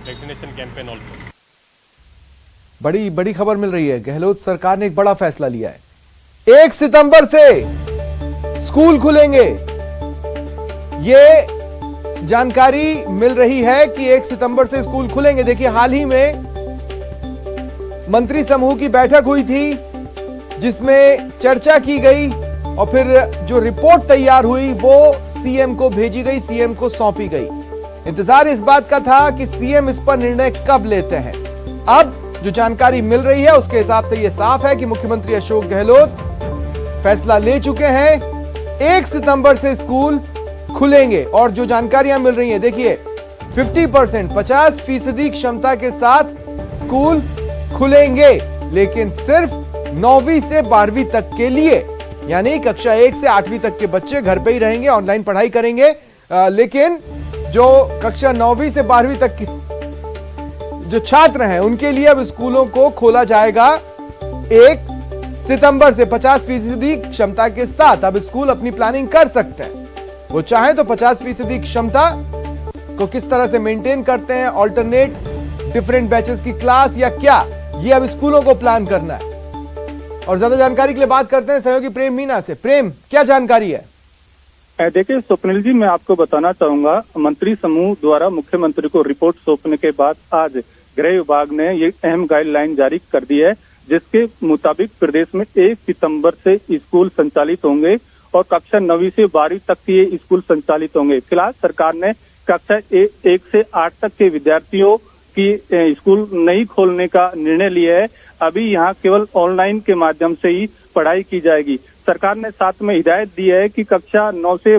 vaccination campaign also. बड़ी बड़ी खबर मिल रही है। गहलोत सरकार ने एक बड़ा फैसला लिया है। 1 सितंबर से स्कूल खुलेंगे। ये जानकारी मिल रही है कि 1 सितंबर से स्कूल खुलेंगे। देखिए, हाल ही में मंत्री समूह की बैठक हुई थी जिसमें चर्चा की गई और फिर जो रिपोर्ट तैयार हुई वो सीएम को भेजी गई, सीएम को सौंपी गई। इंतजार इस बात का था कि सीएम इस पर निर्णय कब लेते हैं। अब जो जानकारी मिल रही है उसके हिसाब से यह साफ है कि मुख्यमंत्री अशोक गहलोत फैसला ले चुके हैं। 1 सितंबर से स्कूल खुलेंगे और जो जानकारियां मिल रही हैं, देखिए 50% क्षमता के साथ स्कूल खुलेंगे, लेकिन सिर्फ 9वीं से 12वीं तक के लिए, यानी कक्षा 1 से 8वीं तक के बच्चे घर पे ही रहेंगे, ऑनलाइन पढ़ाई करेंगे। लेकिन जो कक्षा 9वीं से 12वीं तक के जो छात्र हैं उनके लिए अब स्कूलों को खोला जाएगा 1 सितंबर से। 50% क्षमता के साथ अब स्कूल अपनी प्लानिंग कर सकते हैं। वो चाहे तो 50% क्षमता को किस तरह से मेंटेन करते हैं, ऑल्टरनेट डिफरेंट बैचेस की क्लास या क्या, ये अब स्कूलों को प्लान करना है। और ज्यादा जानकारी के लिए बात करते हैं सहयोगी प्रेम मीना से। प्रेम, क्या जानकारी है? देखिए स्वप्निल जी, मैं आपको बताना चाहूंगा, मंत्री समूह द्वारा मुख्यमंत्री को रिपोर्ट सौंपने के बाद आज गृह विभाग ने ये अहम गाइडलाइन जारी कर दी है, जिसके मुताबिक प्रदेश में 1 सितंबर से स्कूल संचालित होंगे और कक्षा 9वीं से 12वीं तक के ये स्कूल संचालित होंगे। फिलहाल सरकार ने कक्षा 1 से 8 तक के विद्यार्थियों की स्कूल नहीं खोलने का निर्णय लिया है। अभी यहाँ केवल ऑनलाइन के माध्यम से ही पढ़ाई की जाएगी। सरकार ने साथ में हिदायत दी है कि कक्षा 9 से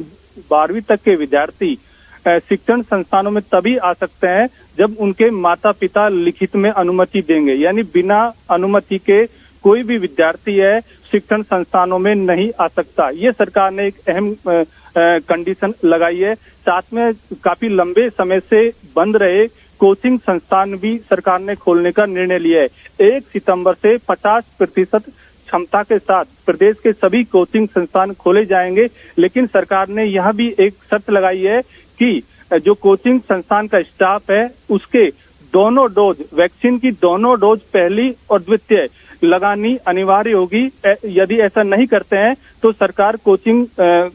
12वीं तक के विद्यार्थी शिक्षण संस्थानों में तभी आ सकते हैं जब उनके माता पिता लिखित में अनुमति देंगे, यानी बिना अनुमति के कोई भी विद्यार्थी है शिक्षण संस्थानों में नहीं आ सकता। ये सरकार ने एक अहम कंडीशन लगाई है। साथ में काफी लंबे समय से बंद रहे कोचिंग संस्थान भी सरकार ने खोलने का निर्णय लिया है। 1 सितंबर से 50% क्षमता के साथ प्रदेश के सभी कोचिंग संस्थान खोले जाएंगे, लेकिन सरकार ने यह भी एक शर्त लगाई है कि जो कोचिंग संस्थान का स्टाफ है उसके दोनों डोज, वैक्सीन की दोनों डोज पहली और द्वितीय लगानी अनिवार्य होगी। यदि ऐसा नहीं करते हैं तो सरकार कोचिंग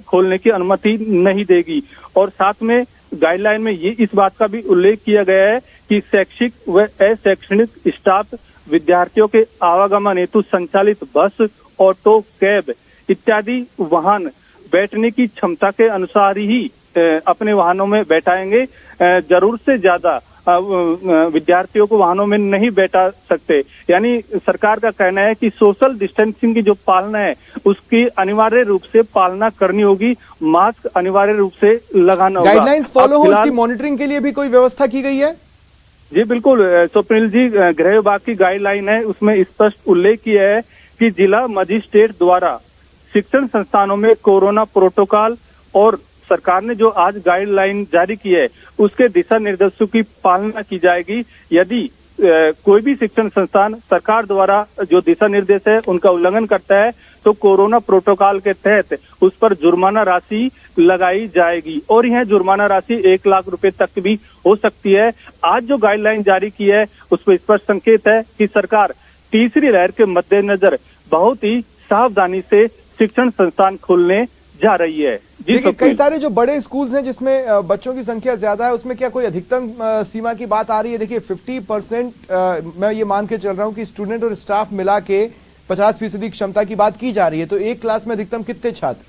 खोलने की अनुमति नहीं देगी। और साथ में गाइडलाइन में ये इस बात का भी उल्लेख किया गया है कि शैक्षिक व अशैक्षणिक स्टाफ विद्यार्थियों के आवागमन हेतु संचालित बस, ऑटो, कैब इत्यादि वाहन बैठने की क्षमता के अनुसार ही अपने वाहनों में बैठाएंगे। जरूरत से ज्यादा विद्यार्थियों को वाहनों में नहीं बैठा सकते। यानी सरकार का कहना है कि सोशल डिस्टेंसिंग की जो पालना है उसकी अनिवार्य रूप से पालना करनी होगी, मास्क अनिवार्य रूप से लगाना होगा। गाइडलाइंस फॉलो हो, उसकी मॉनिटरिंग के लिए भी कोई व्यवस्था की गई है? जी बिल्कुल स्वप्निल जी, गृह विभाग की गाइडलाइन है, उसमें स्पष्ट उल्लेख किया है कि जिला मजिस्ट्रेट द्वारा शिक्षण संस्थानों में कोरोना प्रोटोकॉल और सरकार ने जो आज गाइडलाइन जारी की है उसके दिशा निर्देशों की पालना की जाएगी। यदि कोई भी शिक्षण संस्थान सरकार द्वारा जो दिशा निर्देश है उनका उल्लंघन करता है तो कोरोना प्रोटोकॉल के तहत उस पर जुर्माना राशि लगाई जाएगी और यह जुर्माना राशि 1 लाख रुपए तक भी हो सकती है। आज जो गाइडलाइन जारी की है उस पर स्पष्ट संकेत है कि सरकार तीसरी लहर के मद्देनजर बहुत ही सावधानी से शिक्षण संस्थान खोलने जा रही है। देखिए, कई सारे जो बड़े स्कूल्स हैं जिसमें बच्चों की संख्या ज्यादा है, उसमें क्या कोई अधिकतम सीमा की बात आ रही है? देखिए 50% मैं ये मान के चल रहा हूं कि स्टूडेंट और स्टाफ मिला के 50% क्षमता की बात की जा रही है, तो एक क्लास में अधिकतम कितने छात्र?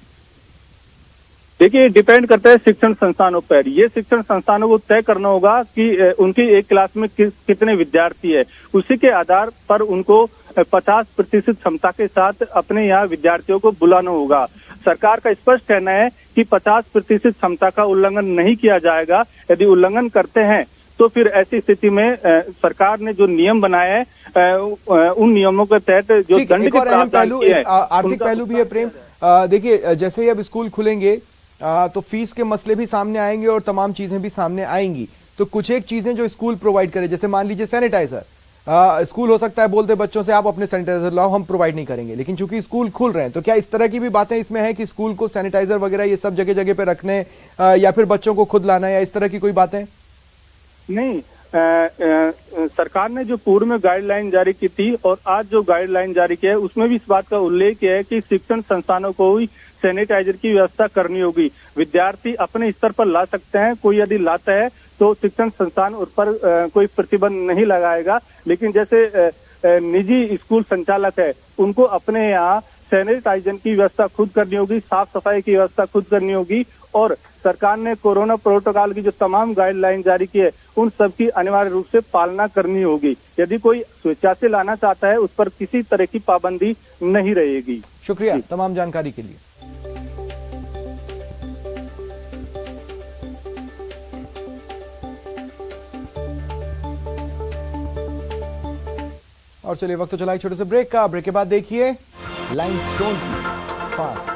देखिए डिपेंड करता है शिक्षण संस्थानों पर। ये शिक्षण संस्थानों को तय करना होगा कि उनकी एक क्लास में कितने विद्यार्थी है, उसी के आधार पर उनको 50% क्षमता के साथ अपने यहाँ विद्यार्थियों को बुलाना होगा। सरकार का स्पष्ट कहना है कि 50% क्षमता का उल्लंघन नहीं किया जाएगा। यदि उल्लंघन करते हैं तो फिर ऐसी स्थिति में सरकार ने जो नियम बनाए हैं उन नियमों के तहत जो दंड के प्रावधान किए हैं, आर्थिक पहलू भी है। प्रेम, देखिए जैसे ही अब स्कूल खुलेंगे तो फीस के मसले भी सामने आएंगे और तमाम चीजें भी सामने आएंगी। तो कुछ एक चीजें जो स्कूल प्रोवाइड करे, जैसे मान लीजिए सैनिटाइजर, स्कूल हो सकता है बोलते बच्चों से आप अपने सैनिटाइजर लाओ, हम प्रोवाइड नहीं करेंगे, लेकिन चूंकि स्कूल खुल रहे हैं तो क्या इस तरह की भी बातें इसमें है कि स्कूल को सैनिटाइजर वगैरह ये सब जगह जगह पे रखने या फिर बच्चों को खुद लाना या इस तरह की कोई बातें? नहीं, सरकार ने जो पूर्व में गाइडलाइन जारी की थी और आज जो गाइडलाइन जारी की है उसमें भी इस बात का उल्लेख है कि शिक्षण संस्थानों को ही सैनिटाइजर की व्यवस्था करनी होगी। विद्यार्थी अपने स्तर पर ला सकते हैं, कोई यदि लाता है तो शिक्षण संस्थान उस पर कोई प्रतिबंध नहीं लगाएगा, लेकिन जैसे निजी स्कूल संचालक है उनको अपने यहाँ सैनिटाइजर की व्यवस्था खुद करनी होगी, साफ सफाई की व्यवस्था खुद करनी होगी और सरकार ने कोरोना प्रोटोकॉल की जो तमाम गाइडलाइन जारी की है उन सब की अनिवार्य रूप से पालना करनी होगी। यदि कोई स्वेच्छा से लाना चाहता है उस पर किसी तरह की पाबंदी नहीं रहेगी। शुक्रिया तमाम जानकारी के लिए। और चलिए वक्त तो चला एक छोटे से ब्रेक का। ब्रेक के बाद देखिए लाइमस्टोन की फास्ट